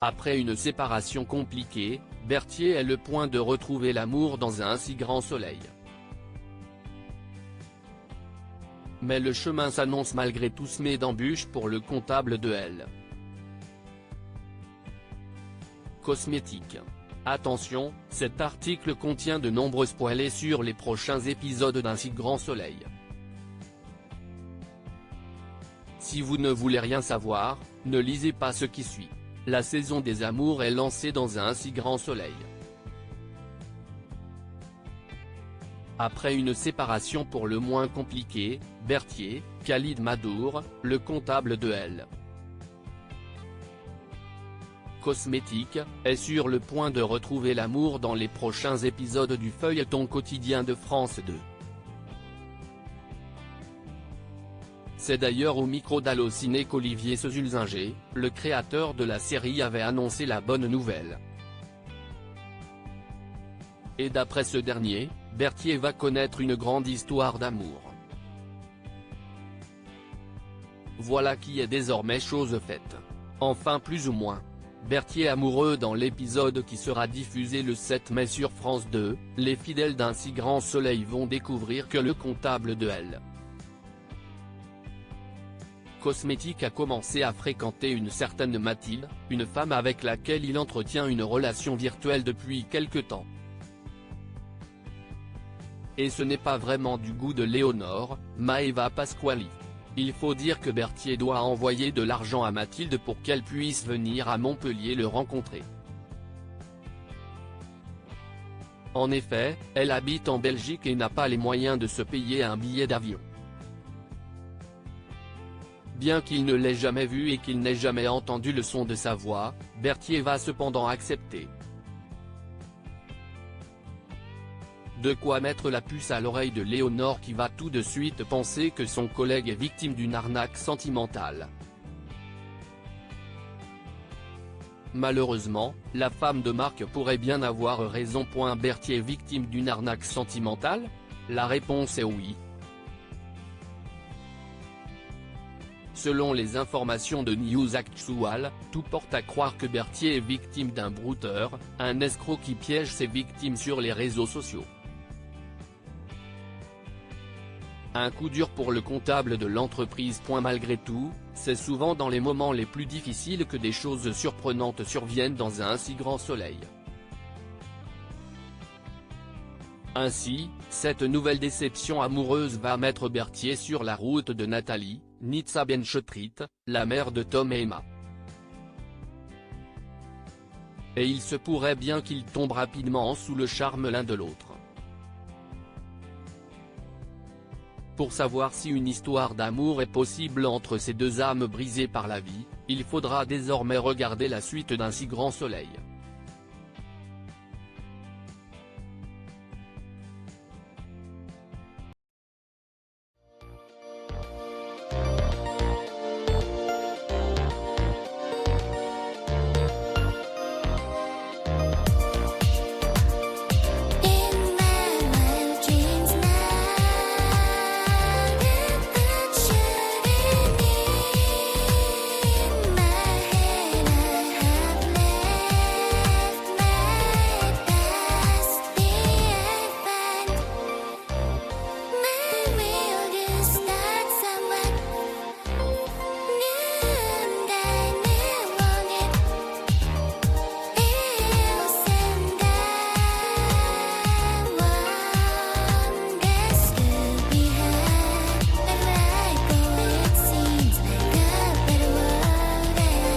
Après une séparation compliquée, Berthier est le point de retrouver l'amour dans un si grand soleil. Mais le chemin s'annonce malgré tout semé d'embûches pour le comptable de Elle. Cosmétique. Attention, cet article contient de nombreux spoilers sur les prochains épisodes d'Un si grand soleil. Si vous ne voulez rien savoir, ne lisez pas ce qui suit. La saison des amours est lancée dans un si grand soleil. Après une séparation pour le moins compliquée, Berthier, Khalid Madour, le comptable de Elle. Cosmétique, est sur le point de retrouver l'amour dans les prochains épisodes du feuilleton quotidien de France 2. C'est d'ailleurs au micro d'Allociné qu'Olivier Sezulzinger, le créateur de la série, avait annoncé la bonne nouvelle. Et d'après ce dernier, Berthier va connaître une grande histoire d'amour. Voilà qui est désormais chose faite. Enfin plus ou moins. Berthier amoureux dans l'épisode qui sera diffusé le 7 mai sur France 2, les fidèles d'Un si grand soleil vont découvrir que le comptable de Elle. Cosmétique a commencé à fréquenter une certaine Mathilde, une femme avec laquelle il entretient une relation virtuelle depuis quelque temps. Et ce n'est pas vraiment du goût de Léonore, Maeva Pasquali. Il faut dire que Berthier doit envoyer de l'argent à Mathilde pour qu'elle puisse venir à Montpellier le rencontrer. En effet, elle habite en Belgique et n'a pas les moyens de se payer un billet d'avion. Bien qu'il ne l'ait jamais vue et qu'il n'ait jamais entendu le son de sa voix, Berthier va cependant accepter. De quoi mettre la puce à l'oreille de Léonore qui va tout de suite penser que son collègue est victime d'une arnaque sentimentale. Malheureusement, la femme de Marc pourrait bien avoir raison. Berthier victime d'une arnaque sentimentale? La réponse est oui. Selon les informations de News Actual, tout porte à croire que Berthier est victime d'un brouteur, un escroc qui piège ses victimes sur les réseaux sociaux. Un coup dur pour le comptable de l'entreprise. Malgré tout, c'est souvent dans les moments les plus difficiles que des choses surprenantes surviennent dans un si grand soleil. Ainsi, cette nouvelle déception amoureuse va mettre Berthier sur la route de Nathalie, Nitsa Benchotrit, la mère de Tom et Emma. Et il se pourrait bien qu'ils tombent rapidement sous le charme l'un de l'autre. Pour savoir si une histoire d'amour est possible entre ces deux âmes brisées par la vie, il faudra désormais regarder la suite d'Un si grand soleil.